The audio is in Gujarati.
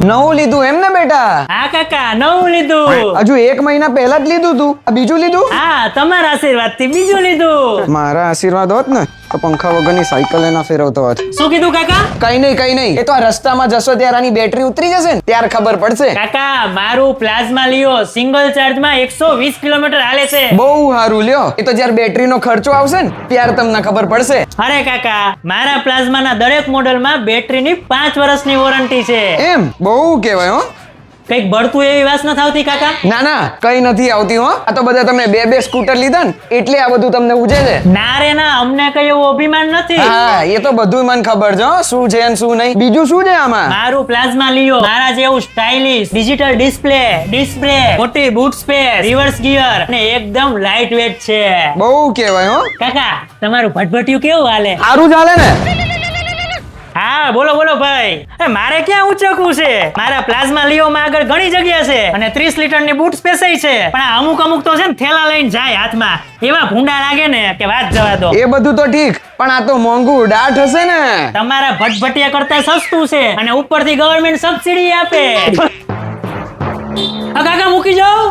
નવું લીધું એમ ને બેટા? હા કાકા, નવું લીધું. હજુ 1 મહિના પહેલા જ લીધું તું, આ બીજું લીધું? હા, તમારા આશીર્વાદ થી બીજું લીધું. મારા આશીર્વાદ હોત ને તો પંખા વગરની સાયકલ એના ફેરવતો હોત. શું કીધું કાકા? કઈ નહીં, એ તો આ રસ્તામાં જશો ત્યારે આની બેટરી ઉતરી જશે ને ત્યારે ખબર પડશે. કાકા, મારું પ્લાઝમા લિયો સિંગલ ચાર્જમાં 120 કિલોમીટર હાલે છે. બહુ સારું લ્યો, એ તો જ્યારે બેટરીનો ખર્ચો આવશે ને ત્યારે તમને ખબર પડશે. અરે કાકા, મારા પ્લાઝમાના દરેક મોડેલમાં બેટરીની 5 વર્ષની વોરંટી છે. એમ બહુ કહેવાય હો. કઈક બળતું એવી વાસ નથી આવતી કાકા? ના કઈ નથી આવતી હો. આ તો બધા તમે બે સ્કૂટર લીધા ને એટલે આ બધું તમને ઉજે છે. ના રે ના, અમને કઈ એવું અભિમાન નથી. હા, એ તો બધું મને ખબર છે હો, શું છે ને શું નહીં. બીજું શું છે આમાં? મારું પ્લાઝમા લિયો મારા જેવું સ્ટાઇલિશ ડિજિટલ ડિસ્પ્લે, મોટી બૂટ સ્પેસ, રિવર્સ ગિયર અને એકદમ લાઇટ વેટ છે. બહુ કહેવાય હો. કાકા, તમારું ભટભટિયું કેવું હાલે? સારું ચાલે ને? હા, બોલો ભાઈ. મારે ક્યાં ઊંચકવું છે? મારા પ્લાઝમા લિયોમાં આગળ ઘણી જગ્યા છે અને 30 લીટરની બૂટ સ્પેસ છે. પણ આ અમુક તો છે ને થેલા લઈને જાય હાથમાં, એવા ભૂંડા લાગે ને કે વાત જવા દો. એ બધું તો ઠીક, પણ આ તો મોંઘું ડાઠ હશે ને? તમારા ભટભટિયા કરતા સસ્તું છે અને ઉપરથી ગવર્નમેન્ટ સબસિડી આપે. કાકા મૂકી જાઓ.